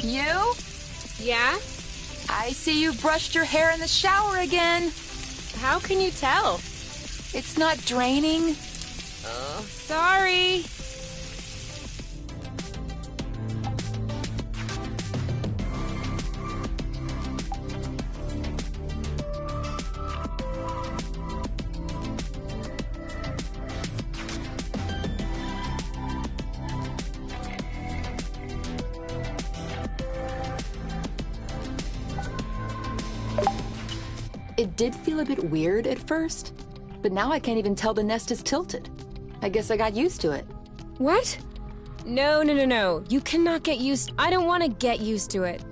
You? Yeah? I see you brushed your hair in the shower again. How can you tell? It's not draining. Oh, sorry. It did feel a bit weird at first, but now I can't even tell the nest is tilted. I guess I got used to it. What? No. You cannot get used. I don't want to get used to it.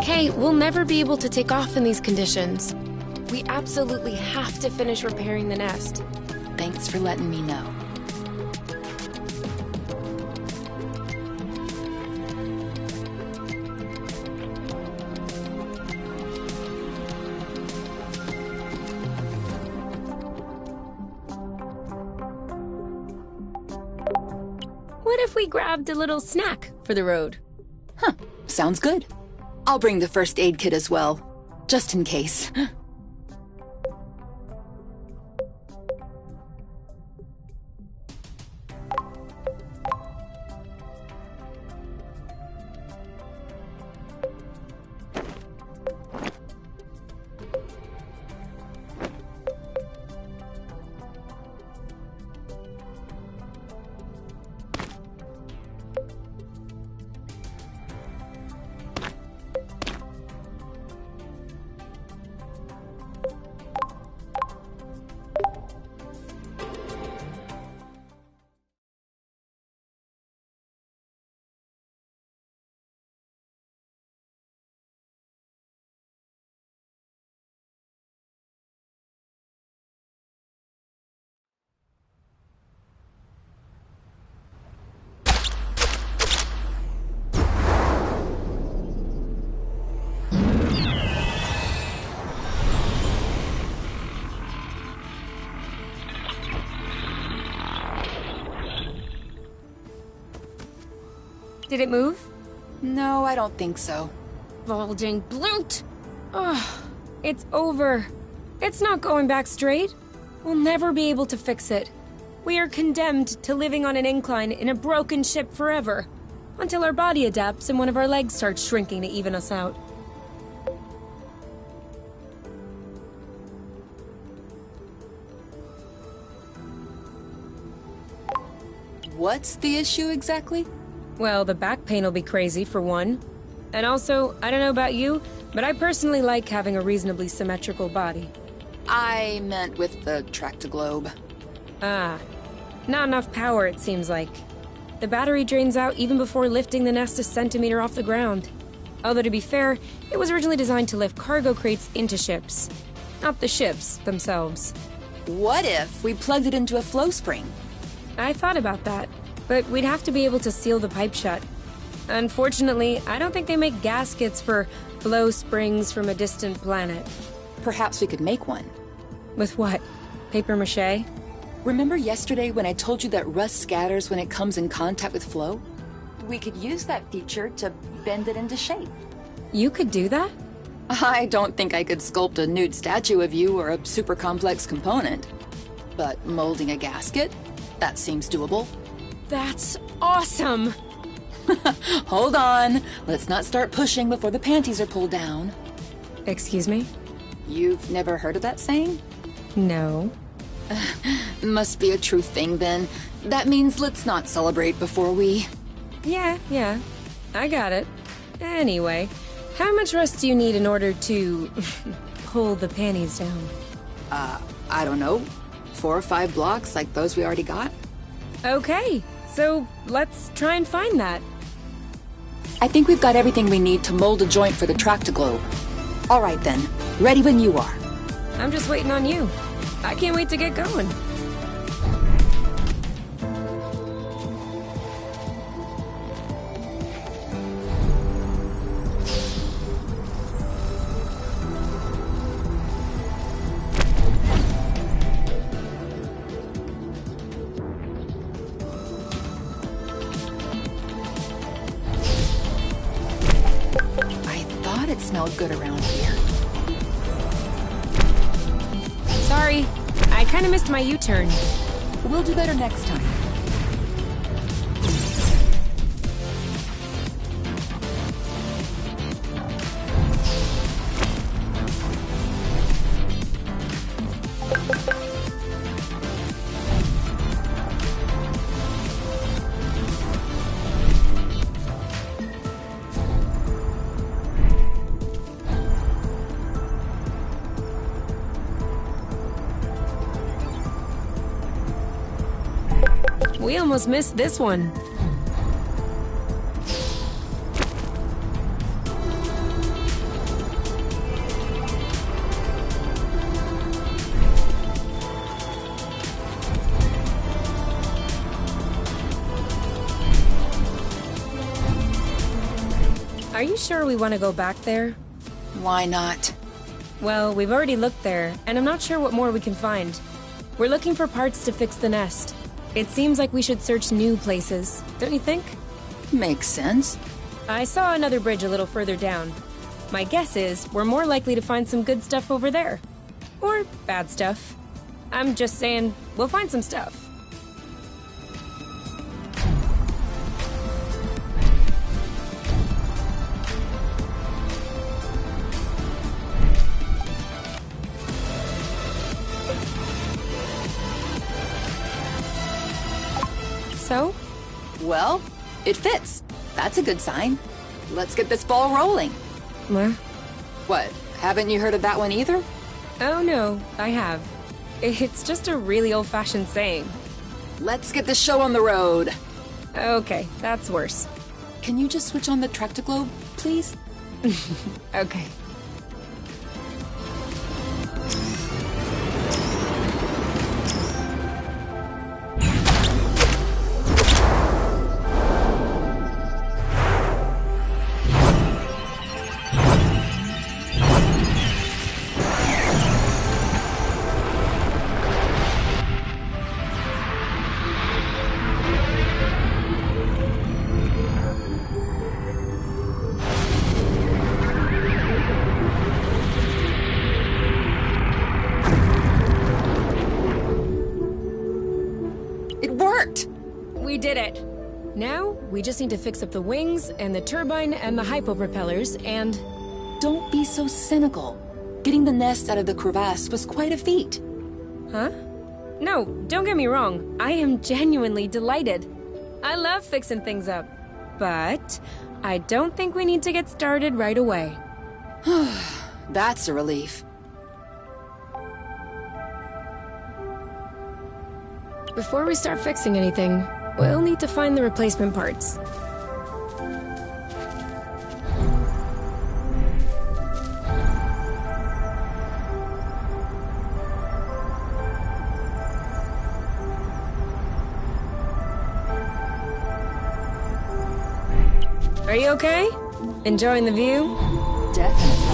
Kay, we'll never be able to take off in these conditions. We absolutely have to finish repairing the nest. Thanks for letting me know. What if we grabbed a little snack for the road? Huh, sounds good. I'll bring the first aid kit as well, just in case. Did it move? No, I don't think so. Bulging bloot! Ugh, it's over. It's not going back straight. We'll never be able to fix it. We are condemned to living on an incline in a broken ship forever, until our body adapts and one of our legs starts shrinking to even us out. What's the issue exactly? Well, the back pain will be crazy, for one. And also, I don't know about you, but I personally like having a reasonably symmetrical body. I meant with the tractoglobe. Ah, not enough power, it seems like. The battery drains out even before lifting the nest a centimeter off the ground. Although, to be fair, it was originally designed to lift cargo crates into ships, not the ships themselves. What if we plugged it into a flow spring? I thought about that, but we'd have to be able to seal the pipe shut. Unfortunately, I don't think they make gaskets for flow springs from a distant planet. Perhaps we could make one. With what? Paper mache? Remember yesterday when I told you that rust scatters when it comes in contact with flow? We could use that feature to bend it into shape. You could do that? I don't think I could sculpt a nude statue of you or a super complex component. But molding a gasket? That seems doable. That's awesome! Hold on. Let's not start pushing before the panties are pulled down. Excuse me? You've never heard of that saying? No. Must be a truth thing then. That means let's not celebrate before we... Yeah. I got it. Anyway, how much rust do you need in order to pull the panties down? I don't know. 4 or 5 blocks like those we already got? Okay, so let's try and find that. I think we've got everything we need to mold a joint for the tractoglobe. All right then, ready when you are. I'm just waiting on you. I can't wait to get going. forgot it smelled good around here. Sorry, I kind of missed my U-turn. We'll do better next time. We almost missed this one. Are you sure we want to go back there? Why not? Well, we've already looked there, and I'm not sure what more we can find. We're looking for parts to fix the nest. It seems like we should search new places, don't you think? Makes sense. I saw another bridge a little further down. My guess is we're more likely to find some good stuff over there. Or bad stuff. I'm just saying, we'll find some stuff. So? Well, it fits. That's a good sign. Let's get this ball rolling. What? Haven't you heard of that one either? Oh no, I have. It's just a really old-fashioned saying. Let's get this show on the road. Okay, that's worse. Can you just switch on the Tractoglobe, please? Okay. We did it! Now, we just need to fix up the wings, and the turbine, and the hypo-propellers, and... Don't be so cynical. Getting the nest out of the crevasse was quite a feat. Huh? No, don't get me wrong. I am genuinely delighted. I love fixing things up. But I don't think we need to get started right away. That's a relief. Before we start fixing anything, we'll need to find the replacement parts. Are you okay? Enjoying the view? Definitely.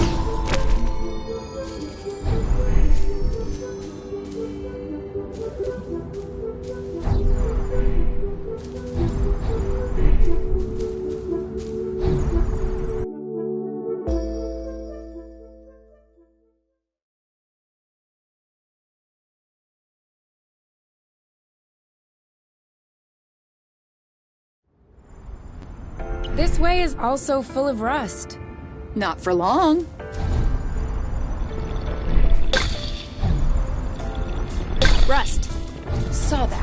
This way is also full of rust. Not for long. Rust. Saw that.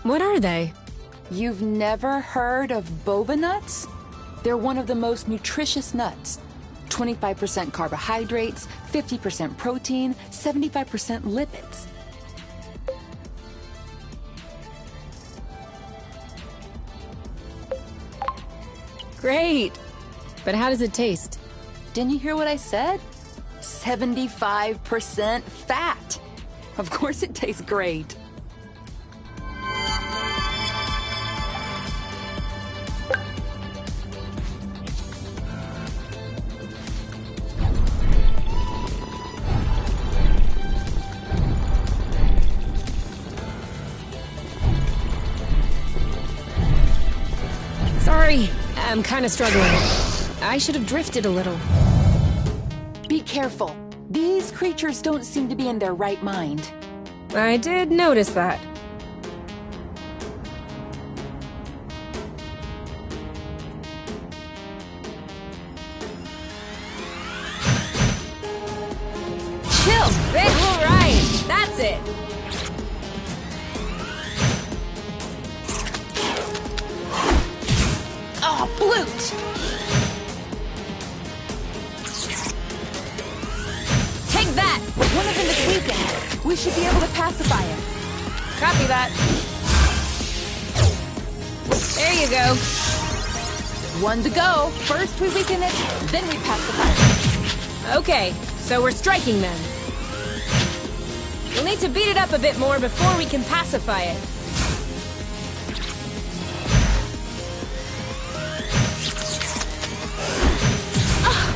What are they? You've never heard of boba nuts? They're one of the most nutritious nuts. 25% carbohydrates, 50% protein, 75% lipids. Great! But how does it taste? Didn't you hear what I said? 75% fat. Of course it tastes great. Sorry, I'm kind of struggling. I should have drifted a little. Be careful. These creatures don't seem to be in their right mind. I did notice that. Chill! All right, that's it! Oh, Blute! Take that! One of them this weekend. We should be able to pacify him. Copy that. There you go. One to go. First we weaken it, then we pacify it. Okay, so we're striking then. We'll need to beat it up a bit more before we can pacify it.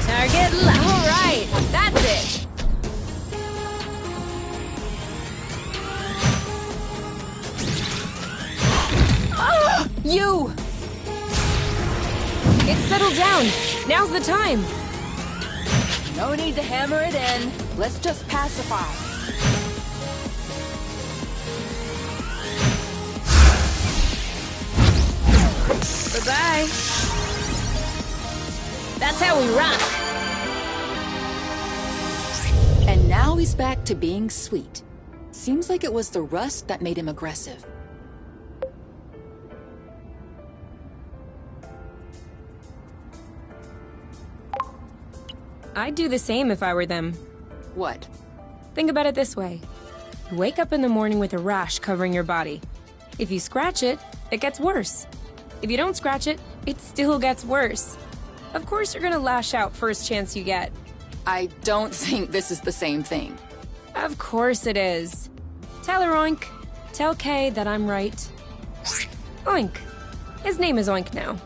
Target all right, that's it. You! It's settled down. Now's the time. No need to hammer it in. Let's just pacify. Bye-bye. That's how we rock. And now he's back to being sweet. Seems like it was the rust that made him aggressive. I'd do the same if I were them. What? Think about it this way. You wake up in the morning with a rash covering your body. If you scratch it, it gets worse. If you don't scratch it, it still gets worse. Of course you're gonna lash out first chance you get. I don't think this is the same thing. Of course it is. Tell her Oink. Tell Kay that I'm right. Oink. His name is Oink now.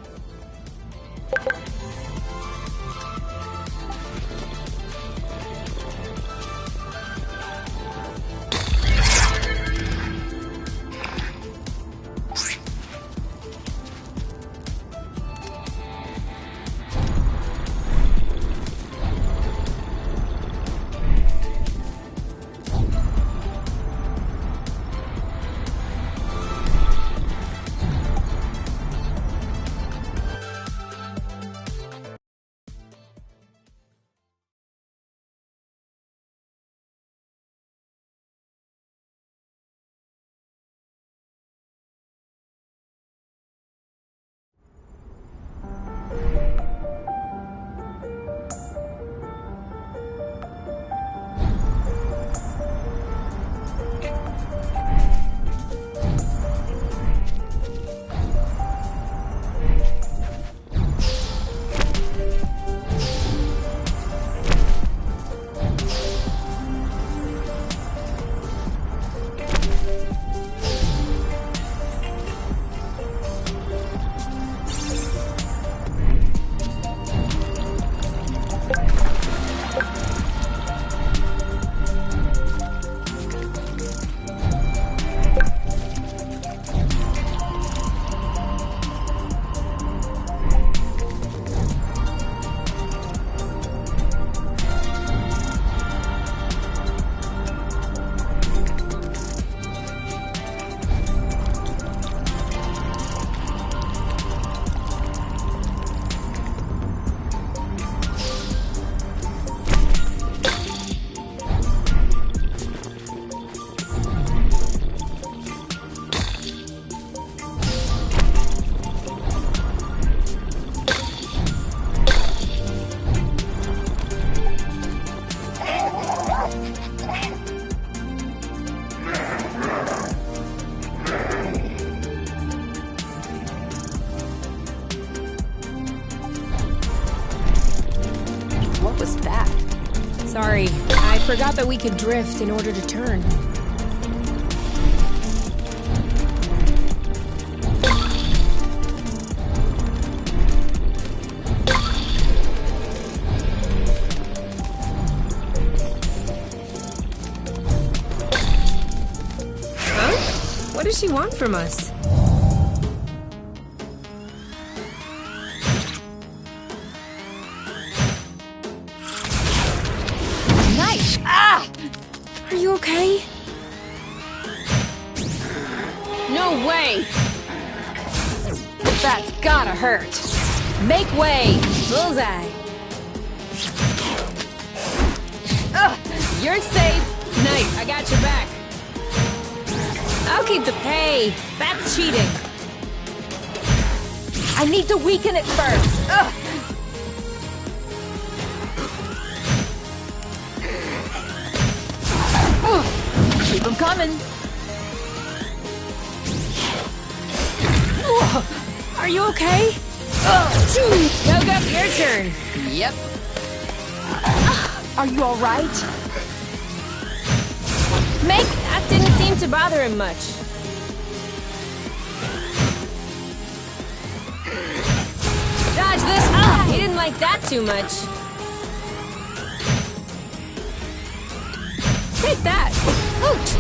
I forgot that we could drift in order to turn. Huh? What does she want from us? Are you okay? No way! That's gotta hurt. Make way! Bullseye! Ugh, you're safe. Nice, I got your back. I'll keep the pay. That's cheating. I need to weaken it first. Ugh. Keep them coming. Are you okay? Yoke up, your turn. Yep. Are you all right? That didn't seem to bother him much. Dodge this. He didn't like that too much. Take that. Hoot.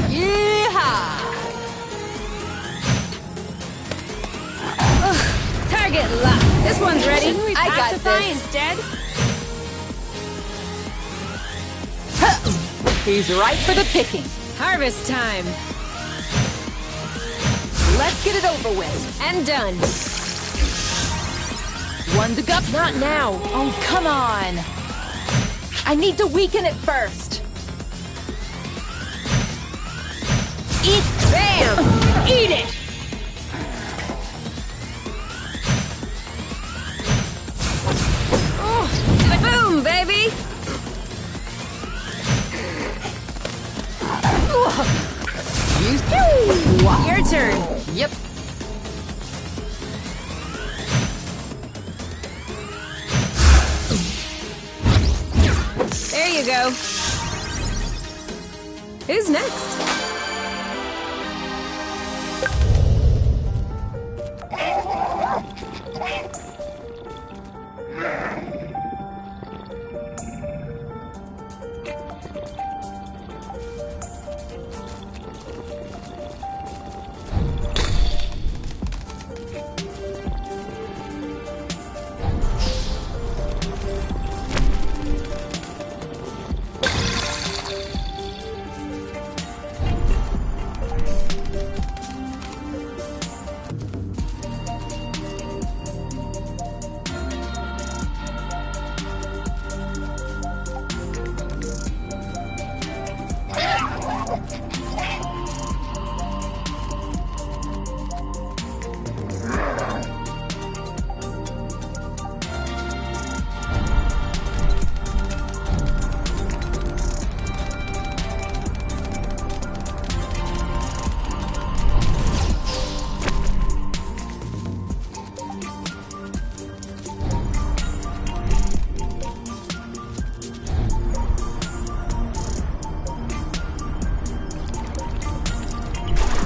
Yeehaw! Target lock. This one's ready. Shouldn't we I got pacify this. instead? He's right for the picking. Harvest time. Let's get it over with. And done. One to go. Not now. Oh, come on. I need to weaken it first. Eat. Bam! Eat it! Oh, boom, baby! Your turn. Yep. There you go. Who's next?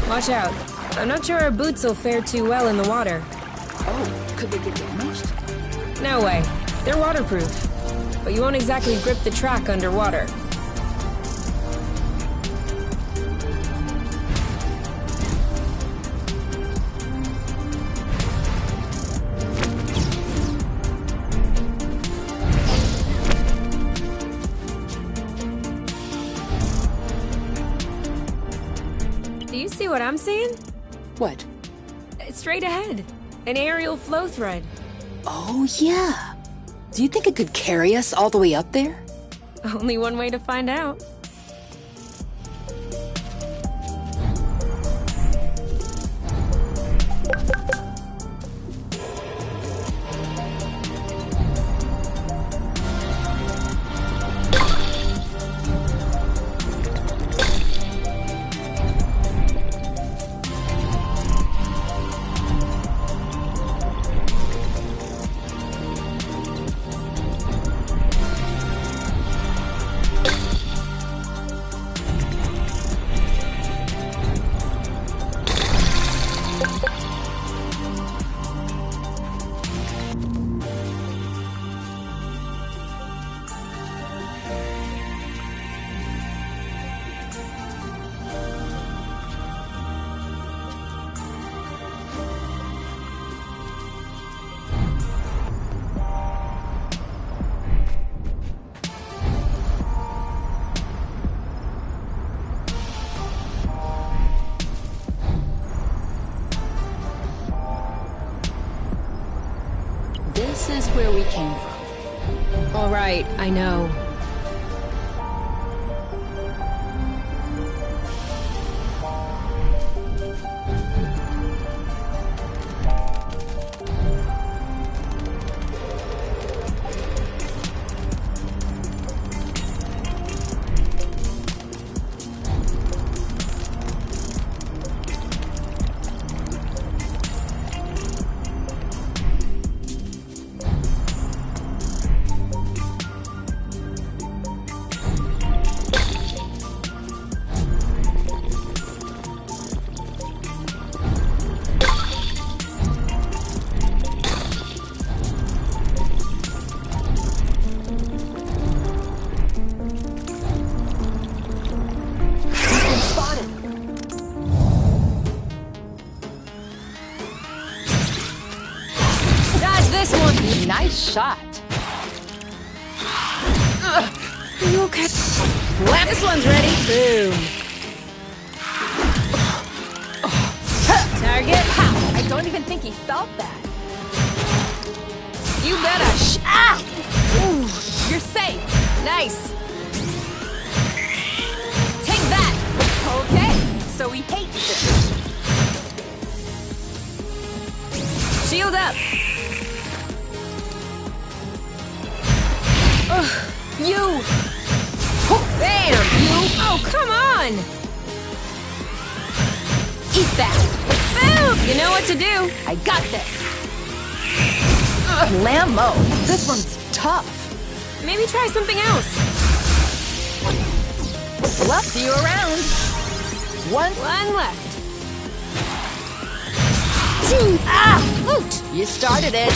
Watch out. I'm not sure our boots will fare too well in the water. Oh, could they get damaged? No way. They're waterproof. But you won't exactly grip the track underwater. Do you see what I'm seeing? What? Straight ahead. An aerial flow thread. Oh, yeah. Do you think it could carry us all the way up there? Only one way to find out. right, I know. Nice shot. Are you okay? This one's ready. Boom. Target. I don't even think he felt that. You better. Ooh, you're safe. Nice. Take that. Okay, so he hates it. Shield up. You! Bam! You! Oh, come on! Eat that! Boom! You know what to do. I got this! Lambo! This one's tough. Maybe try something else. Love see you around. One left. Two! Loot! You started it.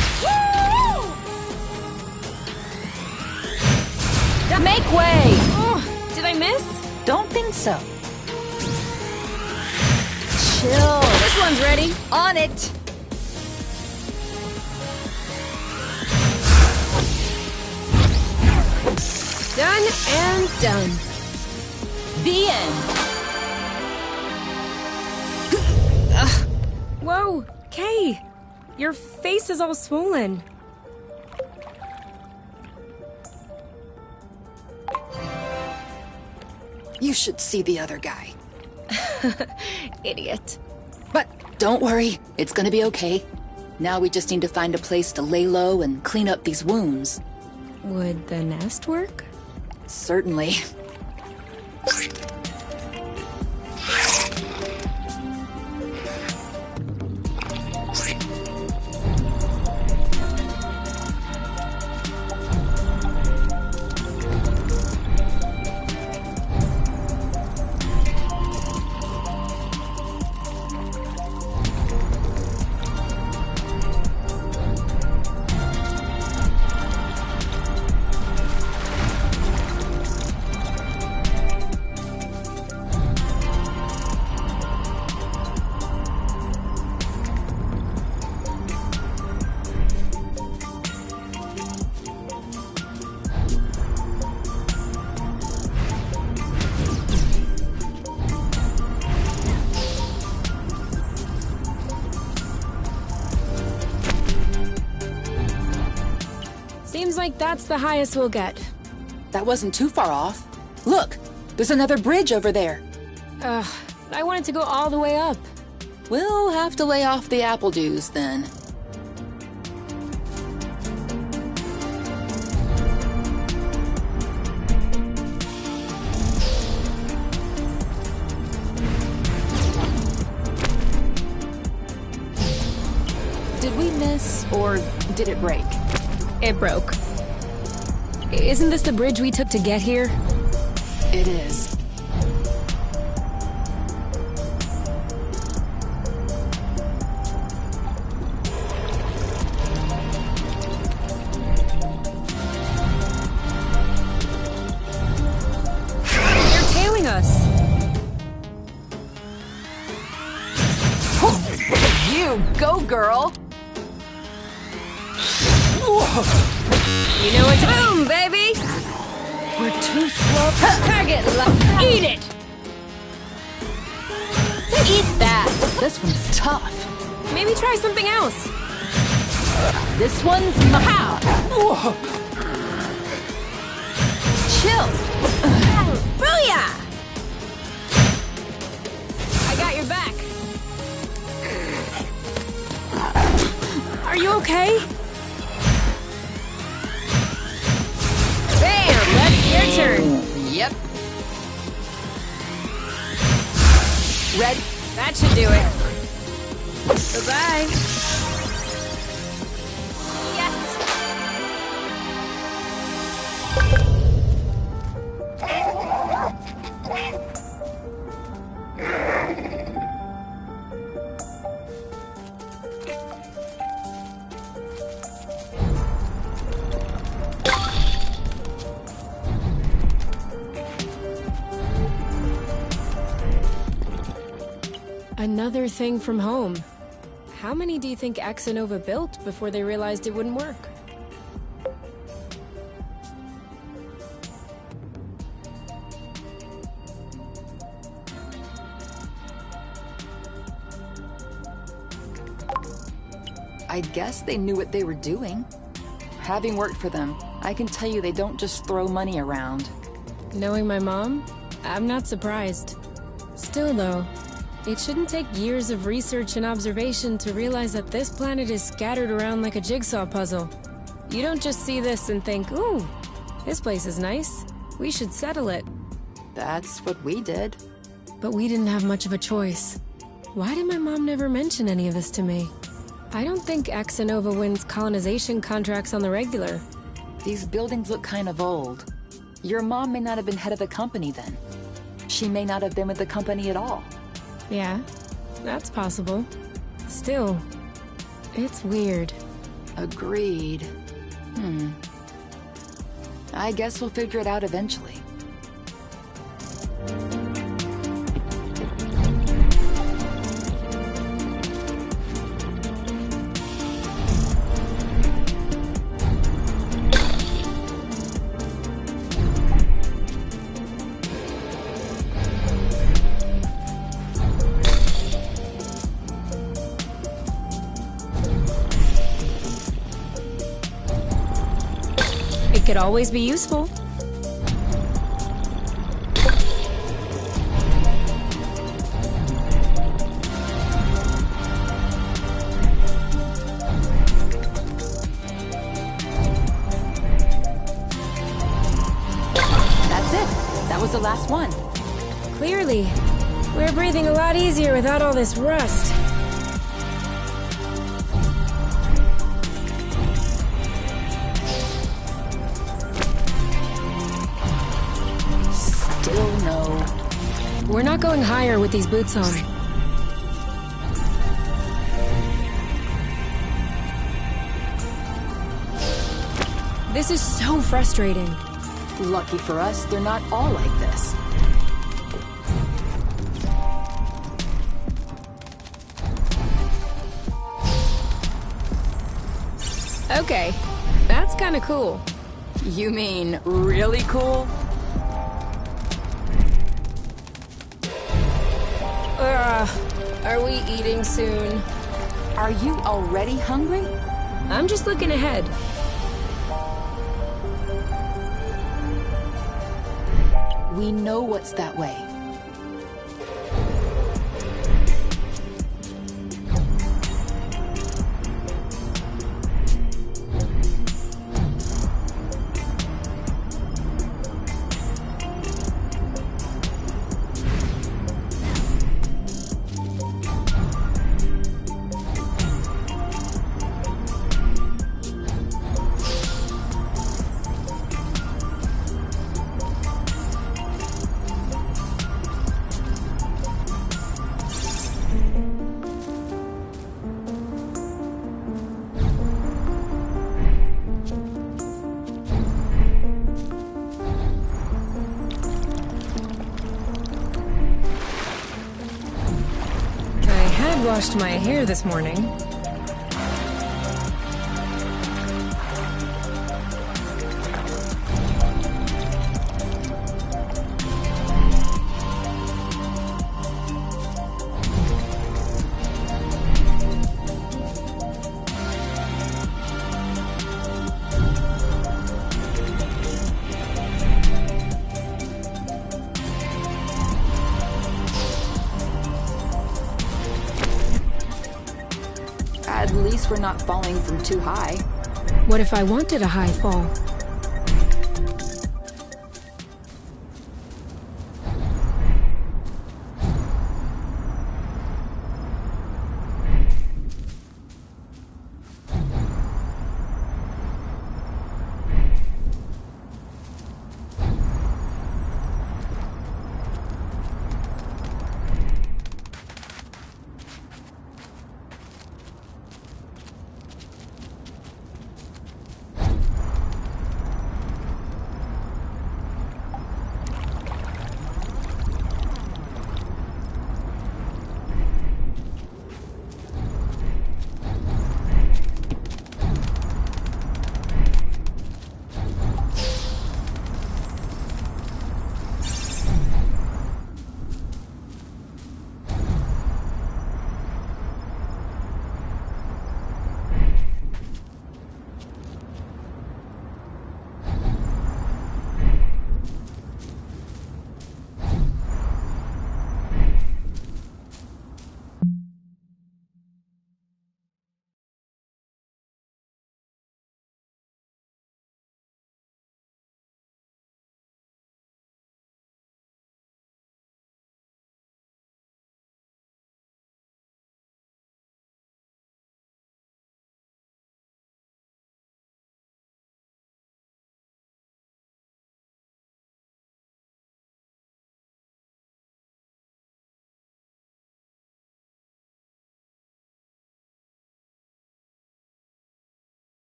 Make way! Oh, did I miss? Don't think so. Chill. This one's ready. On it. Done and done. The end. Whoa, Kay. Your face is all swollen. You should see the other guy. Idiot. But don't worry, it's gonna be okay. Now we just need to find a place to lay low and clean up these wounds. Would the nest work? Certainly. Seems like that's the highest we'll get. That wasn't too far off. Look, there's another bridge over there. I wanted to go all the way up. We'll have to lay off the apple dews then. Did we miss, or did it break? It broke. Isn't this the bridge we took to get here? It is. They're tailing us. You go, girl! You know what to boom, baby! We're too slow. Target left. Eat it! Eat that! This one's tough. Maybe try something else. This one's pow! chill. Booyah! I got your back. Are you okay? Bam! That's your turn. Yep. Red. That should do it. Goodbye. Yes! Another thing from home. How many do you think Axonova built before they realized it wouldn't work? I guess they knew what they were doing. Having worked for them, I can tell you they don't just throw money around. Knowing my mom, I'm not surprised. Still though, it shouldn't take years of research and observation to realize that this planet is scattered around like a jigsaw puzzle. You don't just see this and think, ooh, this place is nice. We should settle it. That's what we did. But we didn't have much of a choice. Why did my mom never mention any of this to me? I don't think Axonova wins colonization contracts on the regular. These buildings look kind of old. Your mom may not have been head of the company then. She may not have been with the company at all. Yeah, that's possible. Still, it's weird. Agreed. I guess we'll figure it out eventually. It could always be useful. That's it. That was the last one. Clearly, we're breathing a lot easier without all this rust. Still no. We're not going higher with these boots on. This is so frustrating. Lucky for us, they're not all like this. Okay, that's kinda cool. You mean really cool? Are we eating soon? Are you already hungry? I'm just looking ahead. We know what's that way. Washed my hair this morning. least we're not falling from too high. What if I wanted a high fall?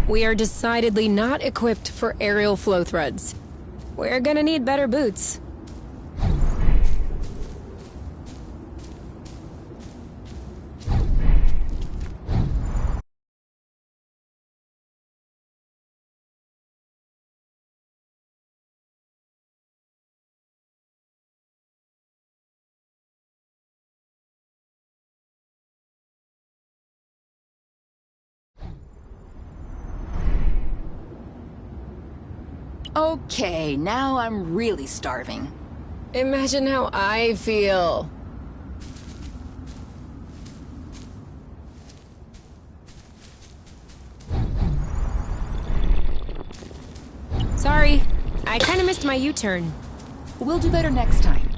We are decidedly not equipped for aerial flow threads. We're gonna need better boots. Okay, now I'm really starving. Imagine how I feel. Sorry, I kinda missed my U-turn. We'll do better next time.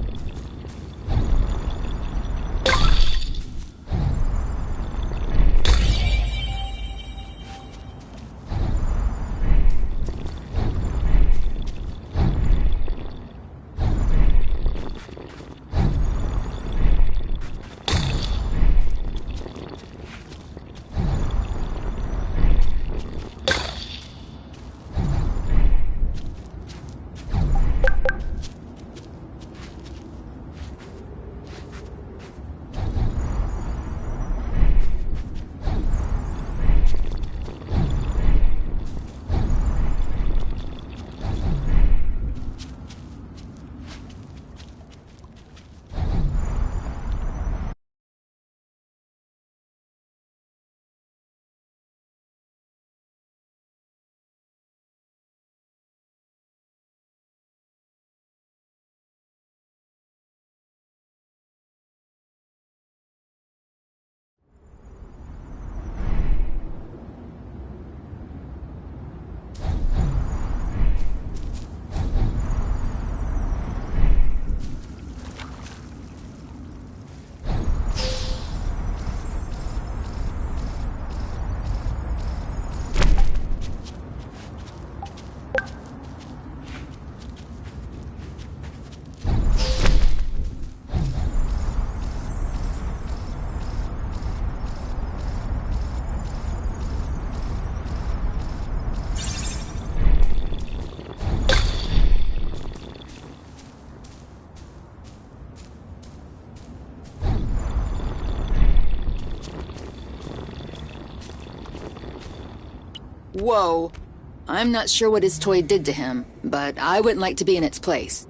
Whoa. I'm not sure what his toy did to him, but I wouldn't like to be in its place.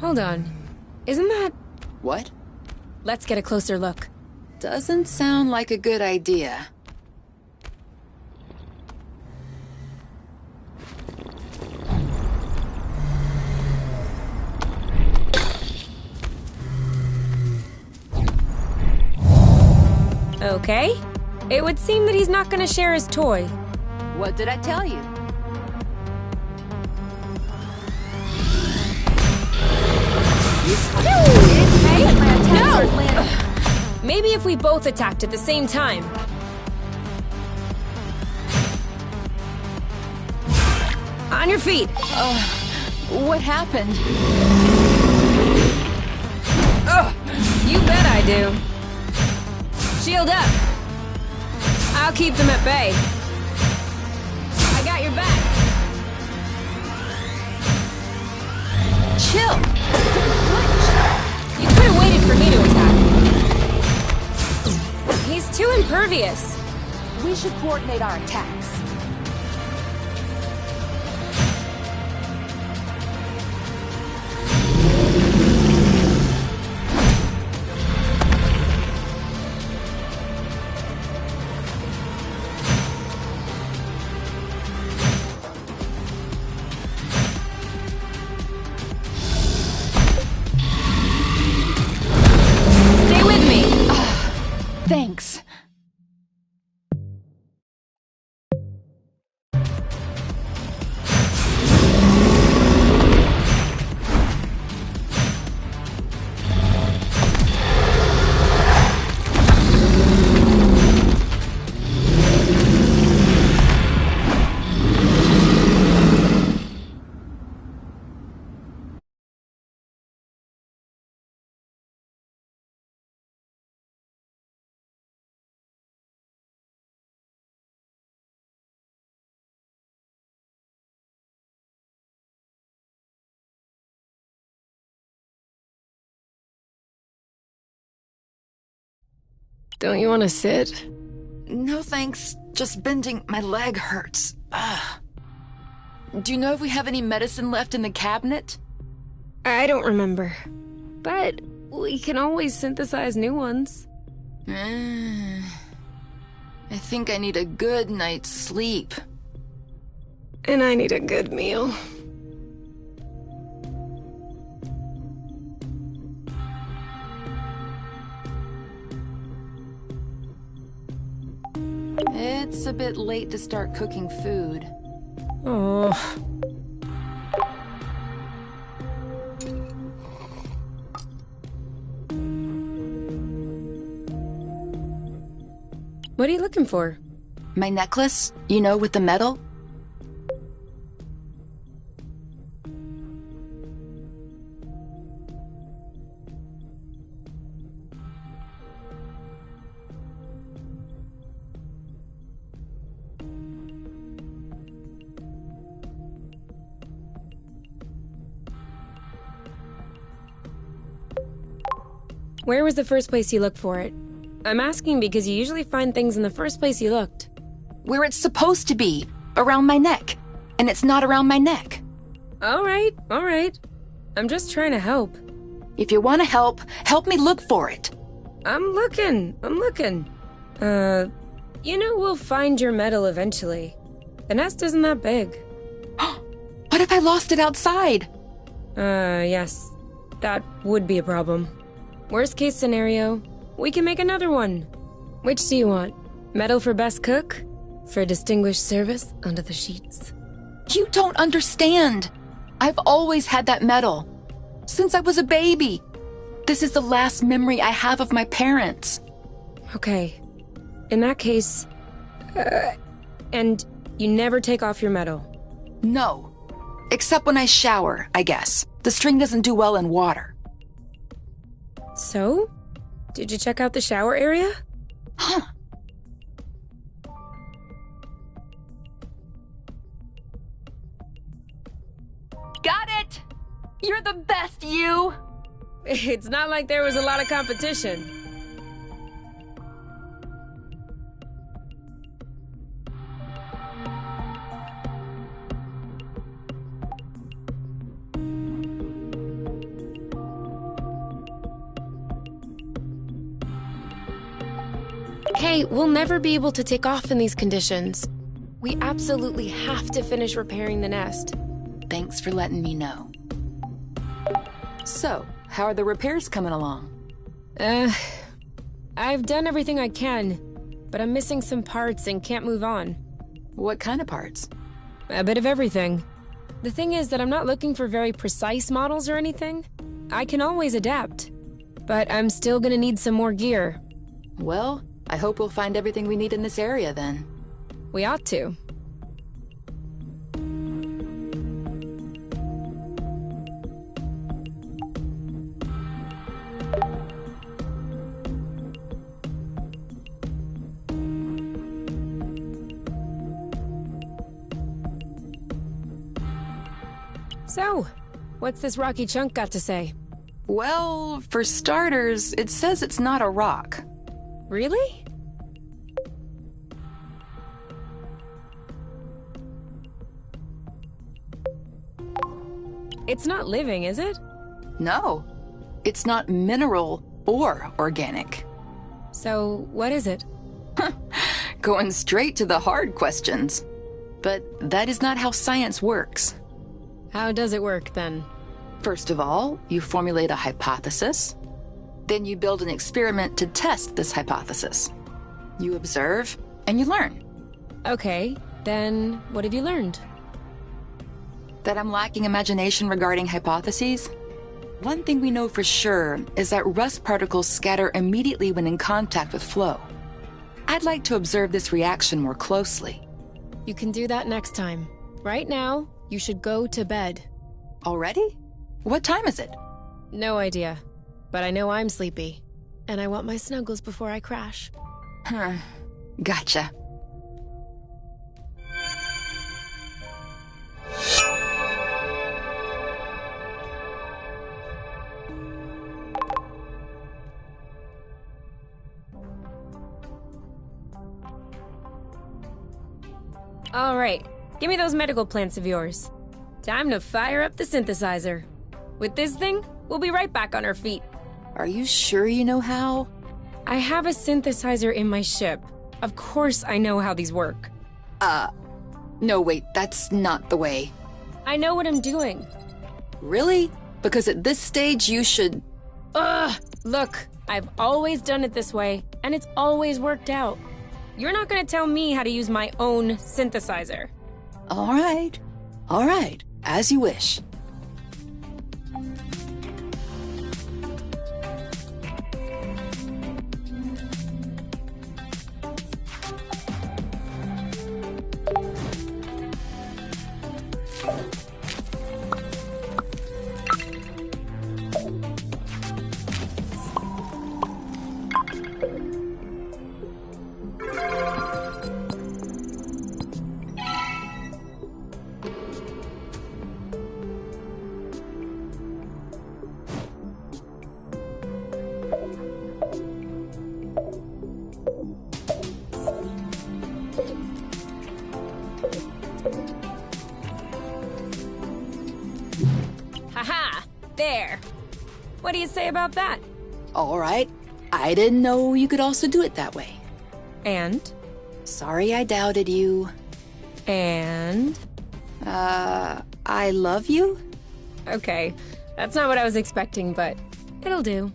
Hold on. Isn't that... What? Let's get a closer look. Doesn't sound like a good idea. Okay. It would seem that he's not gonna share his toy. What did I tell you? Hey, no! Maybe if we both attacked at the same time. On your feet. What happened? You bet I do. Shield up. I'll keep them at bay. I got your back. Chill. You could have waited for me to attack. He's too impervious. We should coordinate our attacks. Stay with me. Thanks. Don't you want to sit? No thanks. Just bending my leg hurts. Do you know if we have any medicine left in the cabinet? I don't remember. But we can always synthesize new ones. I think I need a good night's sleep. And I need a good meal. It's a bit late to start cooking food. Oh. What are you looking for? My necklace, you know, with the metal? Where was the first place you looked for it? I'm asking because you usually find things in the first place you looked. Where it's supposed to be, around my neck. And it's not around my neck. All right. I'm just trying to help. If you want to help me look for it. I'm looking. We'll find your medal eventually. The nest isn't that big. What if I lost it outside? Yes. That would be a problem. Worst case scenario, we can make another one. Which do you want? Medal for best cook? For distinguished service under the sheets? You don't understand. I've always had that medal. Since I was a baby. This is the last memory I have of my parents. Okay. In that case... and you never take off your medal? No. Except when I shower, I guess. The string doesn't do well in water. So? Did you check out the shower area? Huh. Got it! You're the best, you! It's not like there was a lot of competition. Hey, we'll never be able to take off in these conditions. We absolutely have to finish repairing the nest. Thanks for letting me know. So, how are the repairs coming along? I've done everything I can, but I'm missing some parts and can't move on. What kind of parts? A bit of everything. The thing is that I'm not looking for very precise models or anything. I can always adapt. But I'm still gonna need some more gear. Well, I hope we'll find everything we need in this area then. We ought to. So, what's this rocky chunk got to say? Well, for starters, it says it's not a rock. Really? It's not living, is it? No, it's not mineral or organic. So, what is it? Going straight to the hard questions. But that is not how science works. How does it work, then? First of all, you formulate a hypothesis. Then you build an experiment to test this hypothesis. You observe, and you learn. Okay, then what have you learned? That I'm lacking imagination regarding hypotheses? One thing we know for sure is that rust particles scatter immediately when in contact with flow. I'd like to observe this reaction more closely. You can do that next time. Right now, you should go to bed. Already? What time is it? No idea. But I know I'm sleepy. And I want my snuggles before I crash. Gotcha. All right, give me those medical plants of yours. Time to fire up the synthesizer. With this thing, we'll be right back on our feet. Are you sure you know how? I have a synthesizer in my ship. Of course I know how these work. No, wait, that's not the way. I know what I'm doing. Really? Because at this stage you should... Look, I've always done it this way, and it's always worked out. You're not gonna tell me how to use my own synthesizer. All right, as you wish. Haha! There! What do you say about that? All right. I didn't know you could also do it that way. And? Sorry I doubted you. And? I love you? Okay, that's not what I was expecting, but it'll do.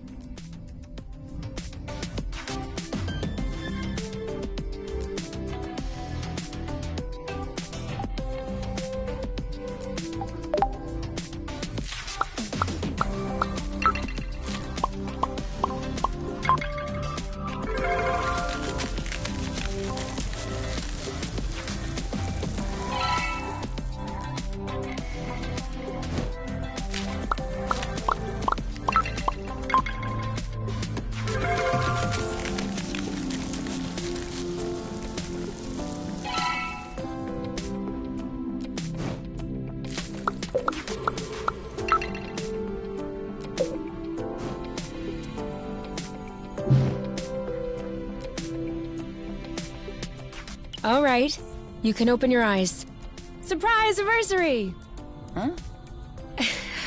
All right. You can open your eyes. Surprise anniversary! Huh?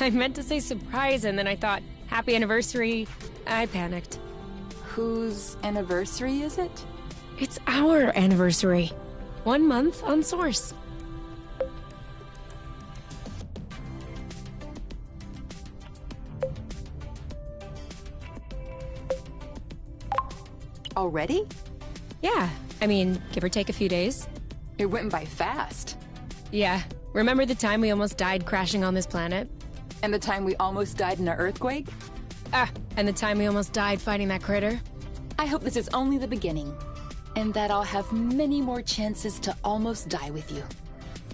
I meant to say surprise, and then I thought, happy anniversary. I panicked. Whose anniversary is it? It's our anniversary. 1 month on Source. Already? Yeah, I mean, give or take a few days. It went by fast. Yeah, remember the time we almost died crashing on this planet? And the time we almost died in an earthquake? And the time we almost died fighting that critter? I hope this is only the beginning, and that I'll have many more chances to almost die with you.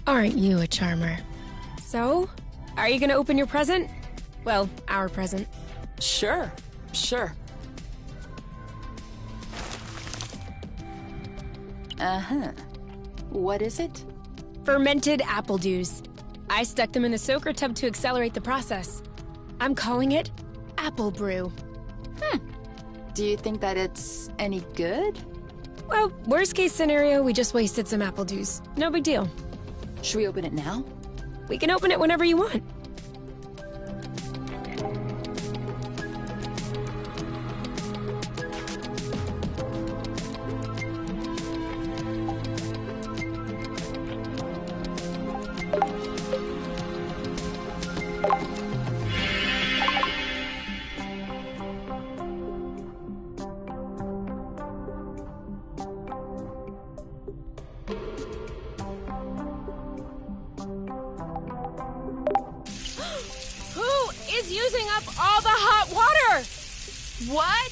Aren't you a charmer? So, are you gonna open your present? Well, our present. Sure. Uh-huh. What is it? Fermented apple dews. I stuck them in the soaker tub to accelerate the process. I'm calling it Apple Brew. Do you think that it's any good? Well, worst case scenario, we just wasted some apple dews. No big deal. Should we open it now? We can open it whenever you want. Using up all the hot water! What?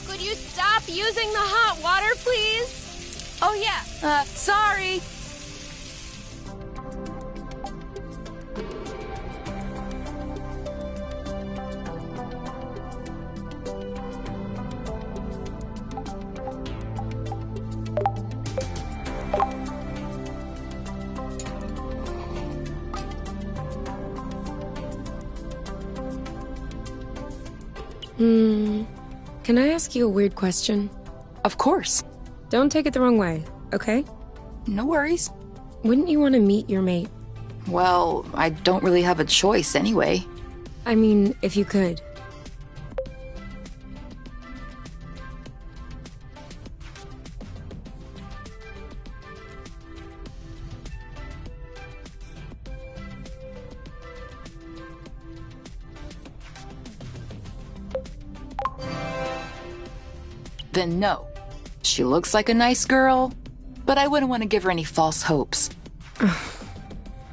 Could you stop using the hot water, please? Oh yeah, sorry. Can I ask you a weird question? Of course. Don't take it the wrong way, okay? No worries. Wouldn't you want to meet your mate? Well, I don't really have a choice anyway. I mean, if you could. Then no. She looks like a nice girl, but I wouldn't want to give her any false hopes.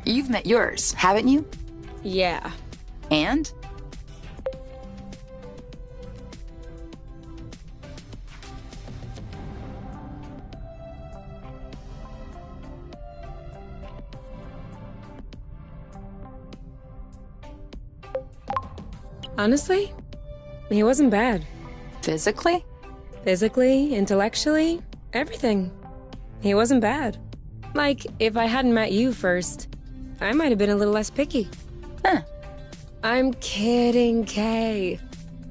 You've met yours, haven't you? Yeah. And? Honestly, he wasn't bad. Physically? Physically, intellectually, everything. He wasn't bad. Like, if I hadn't met you first, I might have been a little less picky. Huh. I'm kidding, Kay.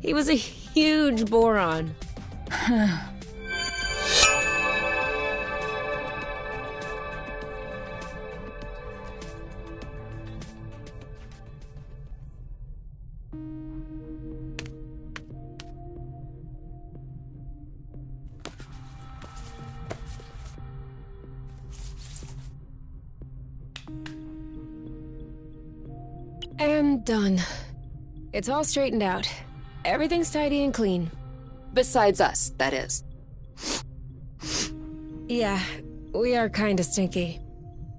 He was a huge boron. And done. It's all straightened out. Everything's tidy and clean. Besides us, that is. Yeah, we are kinda stinky.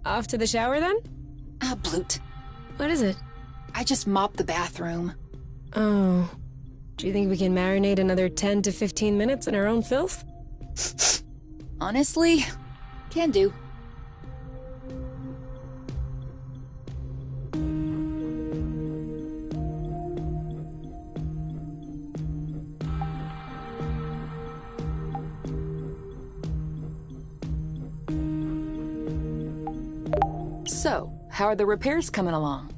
Off to the shower then? Ah, Bloot. What is it? I just mopped the bathroom. Oh. Do you think we can marinate another 10 to 15 minutes in our own filth? Honestly, can do. So, how are the repairs coming along?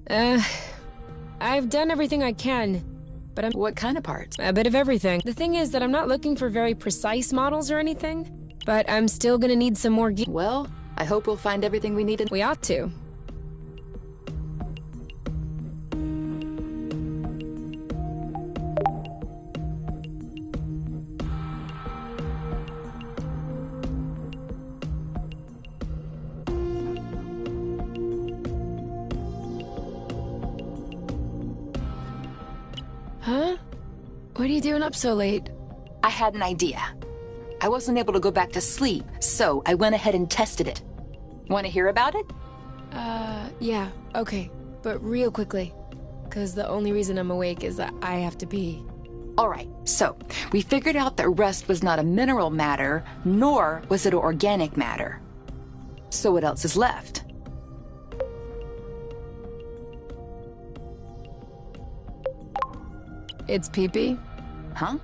I've done everything I can, but What kind of parts? a bit of everything. The thing is that I'm not looking for very precise models or anything. but I'm still gonna need some more gear. Well, I hope we'll find everything we need in— We ought to. Huh? What are you doing up so late? I had an idea. I wasn't able to go back to sleep, so I went ahead and tested it. Want to hear about it? Yeah, okay. But real quickly. 'Cause the only reason I'm awake is that I have to pee. Alright, so we figured out that rust was not a mineral matter, nor was it organic matter. So what else is left? It's pee-pee? Huh?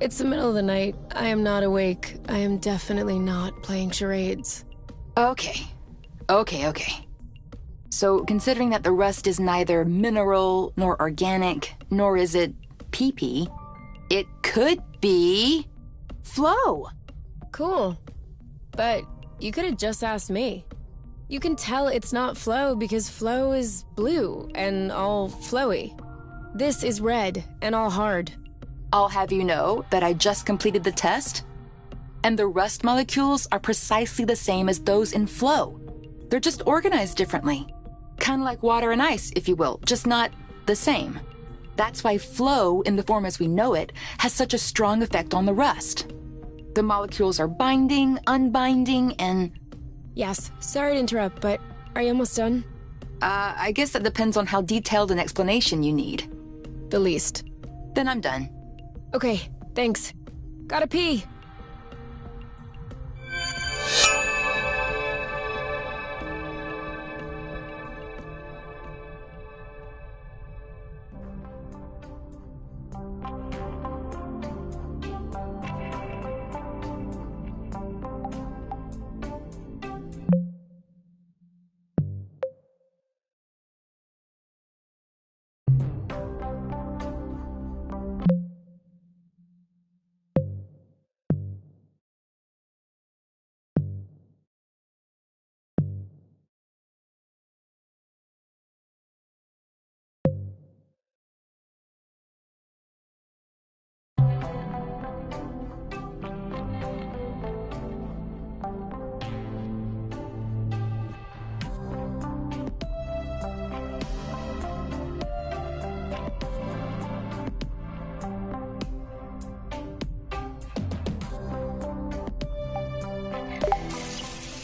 It's the middle of the night. I am not awake. I am definitely not playing charades. Okay. So, considering that the rust is neither mineral nor organic, nor is it pee-pee, it could be flow. Cool. But you could have just asked me. You can tell it's not flow because flow is blue and all flowy. This is red and all hard. I'll have you know that I just completed the test, and the rust molecules are precisely the same as those in flow. They're just organized differently. Kind of like water and ice, if you will, just not the same. That's why flow, in the form as we know it, has such a strong effect on the rust. The molecules are binding, unbinding, and... Yes, sorry to interrupt, but are you almost done? I guess that depends on how detailed an explanation you need. The least. Then I'm done. Okay, thanks. Gotta pee.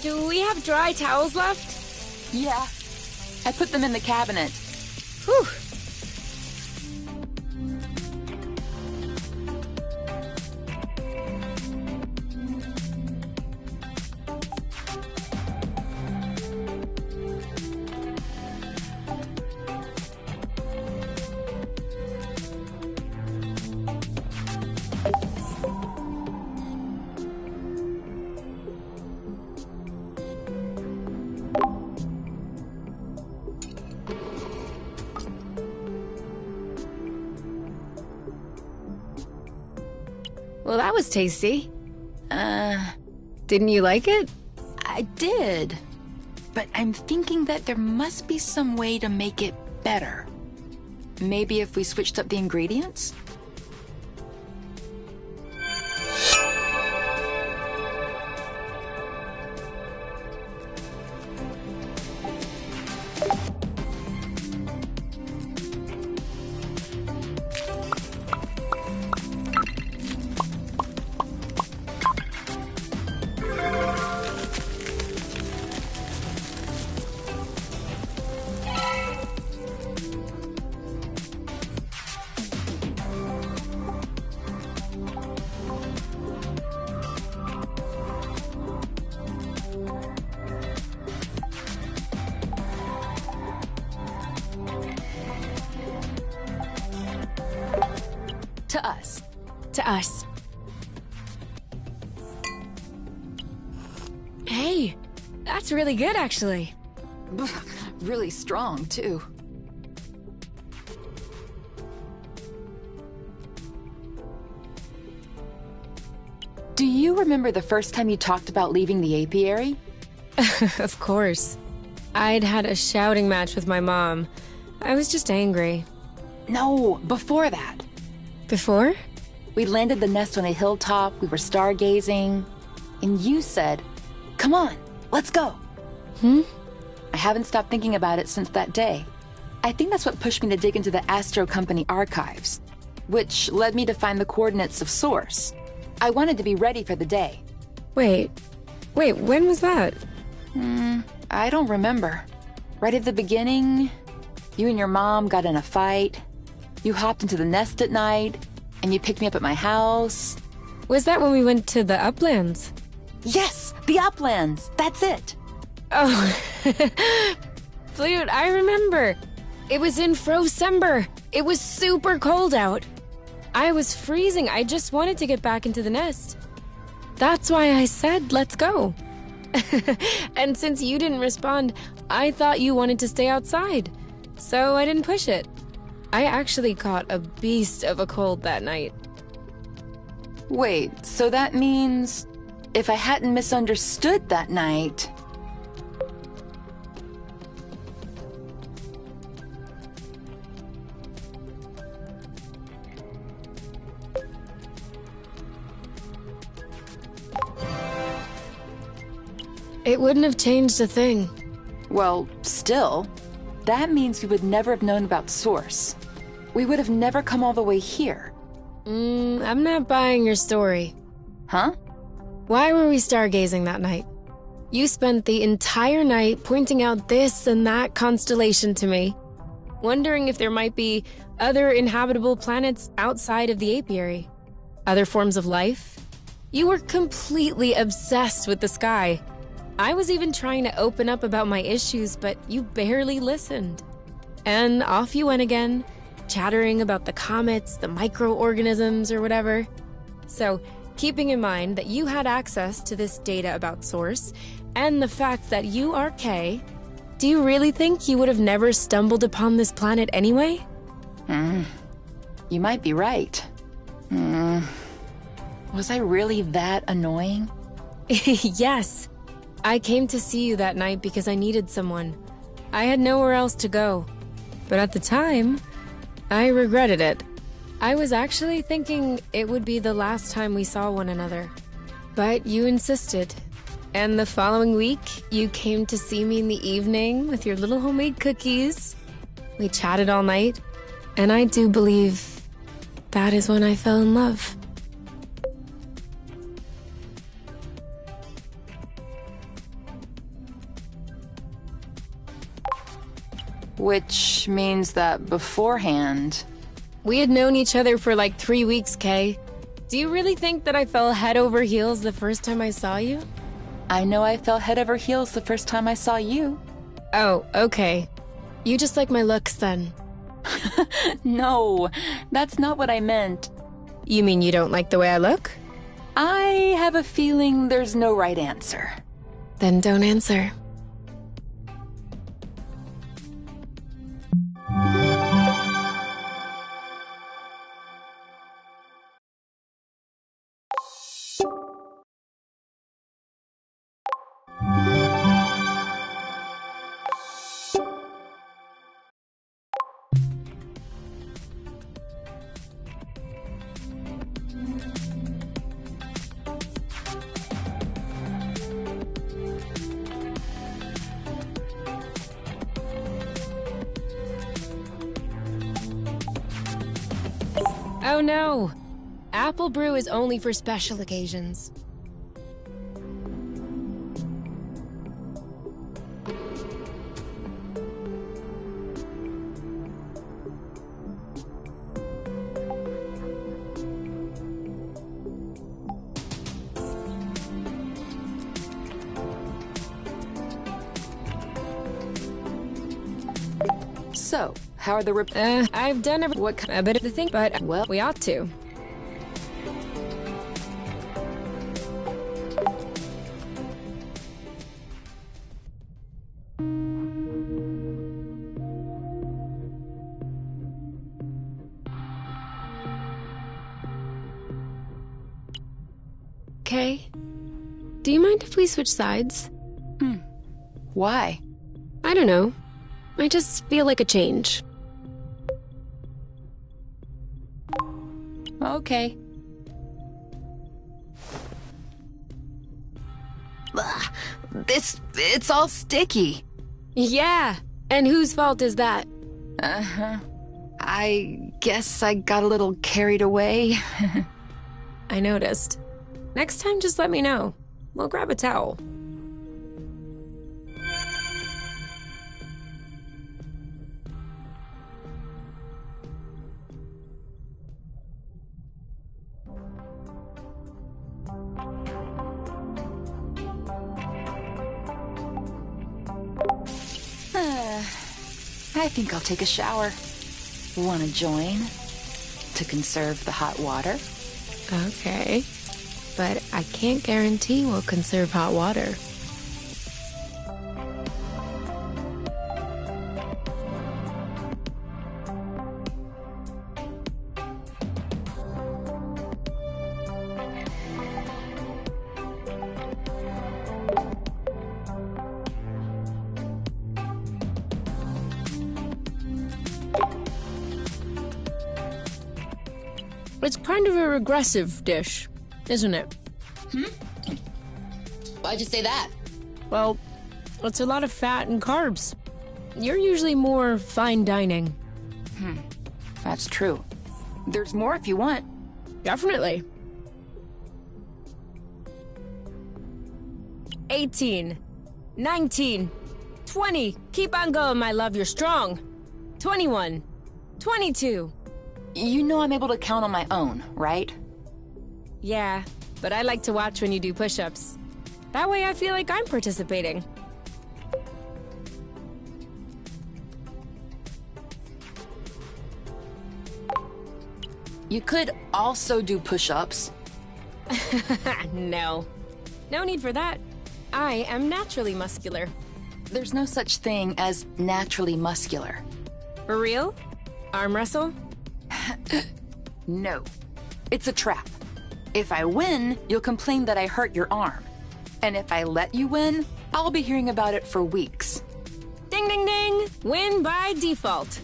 Do we have dry towels left? Yeah. I put them in the cabinet. Whew. Well, that was tasty. Didn't you like it? I did. But I'm thinking that there must be some way to make it better. Maybe if we switched up the ingredients? To us. To us. Hey, that's really good, actually. Really strong, too. Do you remember the first time you talked about leaving the apiary? Of course. I'd had a shouting match with my mom. I was just angry. No, before that. Before? We landed the nest on a hilltop, we were stargazing, and you said, "Come on, let's go." I haven't stopped thinking about it since that day. I think that's what pushed me to dig into the Astro Company archives, which led me to find the coordinates of Source. I wanted to be ready for the day. Wait, when was that? I don't remember. Right at the beginning, you and your mom got in a fight. You hopped into the nest at night, and you picked me up at my house. Was that when we went to the uplands? Yes, the uplands. That's it. Oh, dude, I remember. It was in Frocember. It was super cold out. I was freezing. I just wanted to get back into the nest. That's why I said, let's go. And since you didn't respond, I thought you wanted to stay outside. So I didn't push it. I actually caught a beast of a cold that night. Wait, so that means if I hadn't misunderstood that night... It wouldn't have changed a thing. Well, still, that means we would never have known about Source. We would have never come all the way here. I'm not buying your story. Huh? Why were we stargazing that night? You spent the entire night pointing out this and that constellation to me, wondering if there might be other inhabitable planets outside of the apiary. Other forms of life? You were completely obsessed with the sky. I was even trying to open up about my issues, but you barely listened. And off you went again, chattering about the comets, the microorganisms, or whatever. So, keeping in mind that you had access to this data about Source, and the fact that you are Kay, do you really think you would have never stumbled upon this planet anyway? You might be right. Was I really that annoying? Yes. I came to see you that night because I needed someone. I had nowhere else to go. But at the time, I regretted it. I was actually thinking it would be the last time we saw one another. But you insisted. And the following week, you came to see me in the evening with your little homemade cookies. We chatted all night, and I do believe that is when I fell in love. Which means that beforehand... We had known each other for like 3 weeks, Kay. Do you really think that I fell head over heels the first time I saw you? I know I fell head over heels the first time I saw you. Oh, okay. You just like my looks then. No, that's not what I meant. You mean you don't like the way I look? I have a feeling there's no right answer. Then don't answer. Oh no! Apple brew is only for special occasions. So, how are the I've done a bit of the thing, but, well, we ought to. do you mind if we switch sides? Why? I don't know. I just feel like a change. Okay. Ugh, it's all sticky. Yeah, and whose fault is that? Uh-huh. I guess I got a little carried away. I noticed. Next time, just let me know. We'll grab a towel. I think I'll take a shower. Wanna join? To conserve the hot water? Okay. But I can't guarantee we'll conserve hot water. It's kind of a regressive dish, isn't it? Why'd you say that? Well, it's a lot of fat and carbs. You're usually more fine dining. That's true. There's more if you want. Definitely. 18, 19, 20. Keep on going, my love, you're strong. 21, 22. You know I'm able to count on my own, right? Yeah, but I like to watch when you do push-ups. That way I feel like I'm participating. You could also do push-ups. No. No need for that. I am naturally muscular. There's no such thing as naturally muscular. For real? Arm wrestle? No. It's a trap. If I win, you'll complain that I hurt your arm. And if I let you win, I'll be hearing about it for weeks. Ding, ding, ding! Win by default.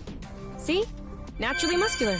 See? Naturally muscular.